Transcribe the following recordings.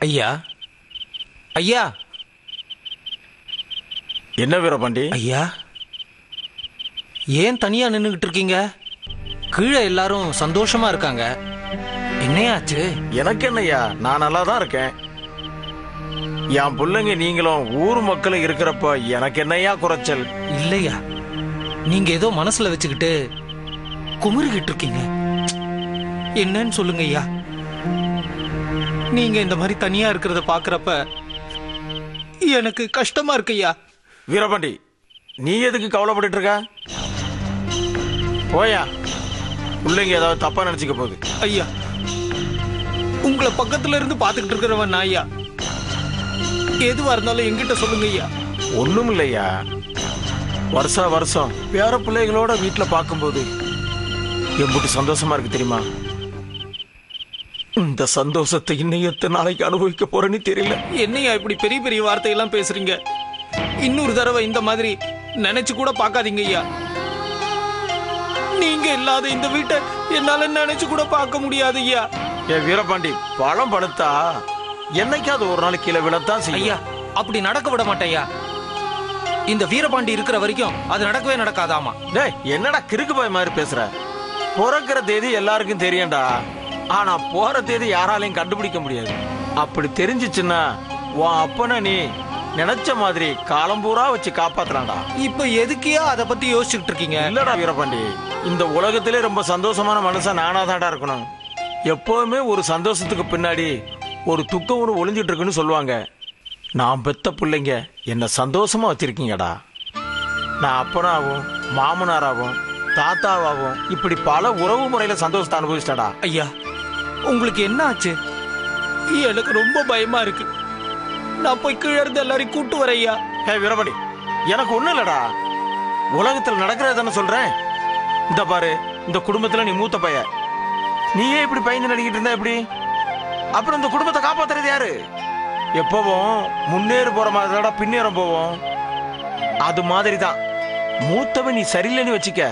ஐயா ஐயா. என்ன வீரபாண்டி? ஐயா ஏன் தனியா நின்னுகிட்டு இருக்கீங்க? கீழே எல்லாரும் சந்தோஷமா இருக்காங்க. என்னையாச்சு? எனக்கு என்னய்யா, நான் நல்லா தான் இருக்கேன். என் பிள்ளைங்க நீங்களும் ஊர் மக்களும் இருக்கிறப்ப எனக்கு என்னையா குறைச்சல்? இல்லையா, நீங்க ஏதோ மனசுல வச்சுக்கிட்டு குமுறிக்கிட்டு இருக்கீங்க. என்னன்னு சொல்லுங்க ஐயா. நீங்க இந்த மாதிரி தனியா இருக்கிறத பாக்குறப்ப எனக்கு கஷ்டமா இருக்கு ஐயா. வீரபாண்டி, நீ எதுக்கு கவலைப்பட்டு இருக்க? போயா, பிள்ளைங்க ஏதாவது தப்பா நினைச்சுக்க போகுது. ஐயா, உங்களை பக்கத்துல இருந்து பாத்துக்கிட்டு இருக்கிறவன் நான் ஐயா. எதுவா இருந்தாலும் என்கிட்ட சொல்லுங்க ஐயா. ஒண்ணும் இல்லையா, வருஷா வருஷம் பேர பிள்ளைகளோட வீட்டுல பார்க்கும்போது எம்புட்டு சந்தோஷமா இருக்கு தெரியுமா? இந்த சந்தோஷத்தை இன்னும் எத்தனை நாளைக்கு அனுபவிக்க போறேன்னு தெரியல. என்னையா இப்படி பெரிய பெரிய வார்த்தையெல்லாம் பேசுறீங்க? இன்னொரு தடவை இந்த மாதிரி நினைச்சு கூட பார்க்காதீங்க ஐயா. நீங்க இல்லாத இந்த வீட்டை என்னால நினைச்சு கூட பார்க்க முடியாது ஐயா. ஏ வீரபாண்டி, பழம் படுத்தா என்னைக்காவது ஒரு நாள் கீழே விழத்தான் செய்யும். ஐயா, அப்படி நடக்க விட மாட்டேயா. இந்த வீரபாண்டி இருக்கிற வரைக்கும் அது நடக்கவே நடக்காதாமா. டேய், என்னடா கிறுக்கு பாய் மாதிரி பேசுற? பிறக்கிற தேதி எல்லாருக்கும் தெரியும்டா, ஆனா போற தேதி யாராலையும் கண்டுபிடிக்க முடியாது. அப்படி தெரிஞ்சிச்சுன்னா உன் அப்பனை நீ நினைச்ச மாதிரி காலம் பூரா வச்சு காப்பாத்தலாம்டா. இப்ப எதுக்கியா அதை பத்தி யோசிச்சுட்டு இருக்கீங்க? இல்லடா வீரபாண்டி, இந்த உலகத்திலே ரொம்ப சந்தோஷமான மனுஷன் நானாதான்டா இருக்கணும். எப்பவுமே ஒரு சந்தோஷத்துக்கு பின்னாடி ஒரு துக்கம் ஒன்று ஒளிஞ்சிட்டு இருக்குன்னு சொல்லுவாங்க. நான் பெத்த பிள்ளைங்க என்ன சந்தோஷமா வச்சிருக்கீங்கடா. நான் அப்பனாவும் மாமனாராவும் தாத்தாவாகவும் இப்படி பல உறவு முறையில சந்தோஷத்தை அனுபவிச்சிட்டடா. ஐயா, உங்களுக்கு என்ன ஆச்சு? எனக்கு ரொம்ப பயமா இருக்கு. நான் போய் கீழே இருந்து எல்லாரையும் கூட்டு வரேன் ஐயா. ஹே வீரபாண்டி, எனக்கு ஒண்ணும் இல்லடா, உலகத்துல நடக்கிறது தானே சொல்றேன். இந்த பாரு, இந்த குடும்பத்துல நீ மூத்த பைய, நீயே இப்படி பயந்து நடிக்கிட்டு இருந்தா எப்படி? அப்புறம் இந்த குடும்பத்தை காப்பாத்துறது யாரு? எப்பவும் முன்னேறு போற மாதிரி பின்னேறம் போவோம். அது மாதிரிதான் மூத்தவன் நீ சரியில்லைன்னு வச்சுக்க,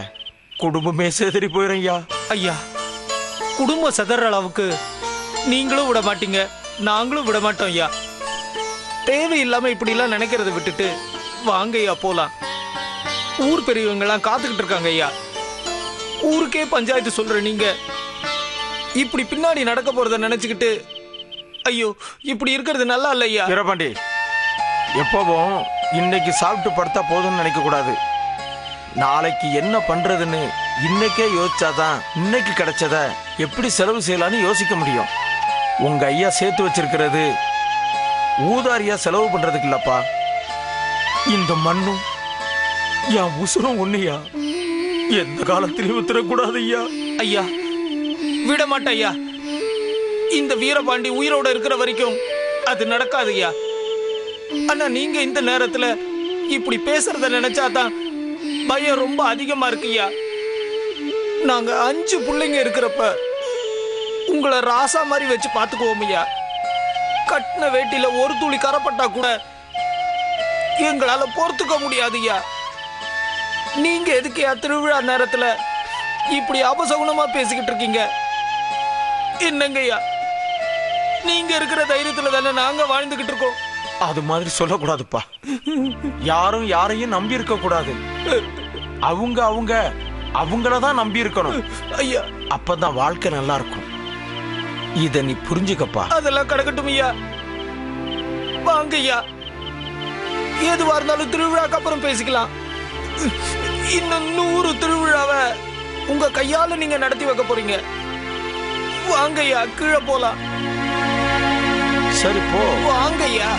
குடும்பமே சேதறி போயிடும் ஐயா. ஐயா, குடும்பம் செதற அளவுக்கு நீங்களும் விட மாட்டீங்க, நாங்களும் விட மாட்டோம் ஐயா. தேவையில்லாம இப்படி எல்லாம் நினைக்கிறத விட்டுட்டு வாங்க ஐயா போலாம். ஊர் பெரியவங்க எல்லாம் காத்துக்கிட்டு இருக்காங்க ஐயா. ஊருக்கே பஞ்சாயத்து சொல்ற நீங்க இப்படி பின்னாடி நடக்க போறத நினைச்சுக்கிட்டு ஐயோ இப்படி இருக்கிறது நல்லா இல்ல ஐயா. வீரபாண்டி, எப்பவும் இன்னைக்கு சாப்பிட்டு படுத்தா போதும்னு நினைக்க கூடாது. நாளைக்கு என்ன பண்றதுன்னு இன்னைக்கே யோசிச்சாதான் இன்னைக்கு கிடைச்சத எப்படி செலவு செய்யலான்னு யோசிக்க முடியும். உங்க ஐயா சேர்த்து வச்சிருக்கிறது ஊதாரியா செலவு பண்றதுக்கு இல்லப்பா. இந்த மண்ணும் என் உசுரும் ஒண்ணுயா, எந்த காலத்திலையும் வித்துறக்கூடாது ஐயா. ஐயா, விட மாட்டேன் ஐயா. இந்த வீரபாண்டி உயிரோட இருக்கிற வரைக்கும் அது நடக்காது ஐயா. ஆனா நீங்க இந்த நேரத்துல இப்படி பேசுறத நினைச்சாதான் பயம் ரொம்ப அதிகமா இருக்குய்யா. நாங்க 5 பிள்ளைங்க இருக்கிறப்ப உங்களை ராசா மாதிரி வச்சு பாத்துக்குவோம் ஐயா. கட்டின வேட்டில ஒரு துளி கரப்பட்டா கூட எங்களால பொறுத்துக்க முடியாது ஐயா. நீங்க எதுக்கையா திருவிழா நேரத்துல இப்படி அபசகுணமா பேசிக்கிட்டு இருக்கீங்க? என்னங்கய்யா, நீங்க இருக்கிற தைரியத்துல தானே நாங்க வாழ்ந்துகிட்டு இருக்கோம். அது மாதிரி சொல்லக்கூடாதுப்பா. யாரும் யாரையும் நம்பி இருக்க கூடாது. அவங்க அவங்க அவங்களதான் நம்பி இருக்கணும் ஐயா. அப்பதான் வாழ்க்கை நல்லா இருக்கும். இத நீ புரிஞ்சுக்கப்பா. அதெல்லாம் கிடக்கட்டும் ஐயா. வாங்க ஐயா, எதுவா இருந்தாலும் திருவிழாக்கு அப்புறம் பேசிக்கலாம். இன்னும் 100 திருவிழாவை உங்க கையால நீங்க நடத்தி வைக்க போறீங்க. வாங்க ஐயா, கீழே போலாம். சரி போ. வாங்க ஐயா.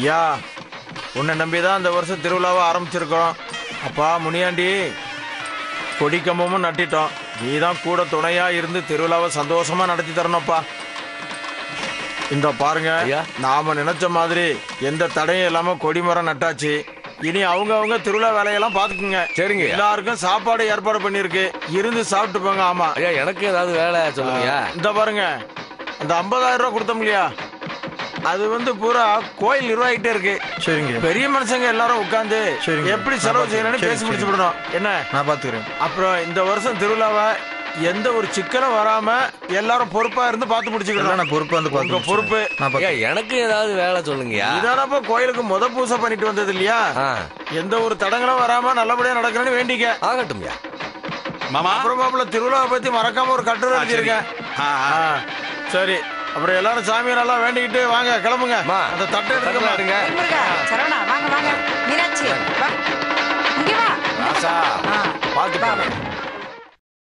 ஐயா உன்னை நம்பிதான் இந்த வருஷம் திருவிழாவை ஆரம்பிச்சிருக்கோம். அப்பா முனியாண்டி, கொடி கம்பமும் நட்டிட்டோம். நீதான் கூட துணையா இருந்து திருவிழாவை சந்தோஷமா நடத்தி தரணும்ப்பா. இந்த பாருங்க, நாம நினைச்ச மாதிரி எந்த தடையும் இல்லாம கொடிமரம் நட்டாச்சு. இனி அவங்க திருவிழா வேலையெல்லாம் பாத்துக்குங்க. சரிங்க. எல்லாருக்கும் சாப்பாடு ஏற்பாடு பண்ணிருக்கு, இருந்து சாப்பிட்டு போங்க. ஆமா ஐயா, எனக்கு ஏதாவது வேலை சொல்லுங்க. இந்த பாருங்க, அந்த 50,000 ரூபாய் கொடுத்தோம் இல்லையா, அது பூரா கோயில் நிர்வாகிட்டே இருக்கு. சரிங்க. பெரிய மனுஷங்க எல்லாரும் உட்கார்ந்து எப்படி செலவு செய்யணும்னு பேசி முடிச்சு விடணும். என்ன, நான் பாத்துக்கிறேன். அப்புறம் இந்த வருஷம் திருவிழாவை எந்த ஒரு சிக்கலும் வராம எல்லாரும் பொறுப்பா இருந்து பார்த்து முடிச்சுக்கலாம். நான் பொறுப்பா வந்து உங்க பொறுப்பு. எனக்கு ஏதாவது வேலை சொல்லுங்க. இதானப்ப கோயிலுக்கு பூசை பண்ணிட்டு வந்தது இல்லையா, எந்த ஒரு தடங்களும் வராம நல்லபடியா நடக்கணும்னு வேண்டிக்க. ஆகட்டும் மாமா. அப்புறம் மாப்பிள்ள திருவிழாவை பத்தி மறக்காம ஒரு கட்டுரை எழுதியிருக்கேன். சரி, அப்புறம் எல்லாரும் சாமியை நல்லா வேண்டிக்கிட்டு வாங்க, கிளம்புங்க. அந்த தட்டை எடுத்துக்க. சரவணா வாங்க வாங்க. மீனாட்சி வா, இங்க வா. பாத்து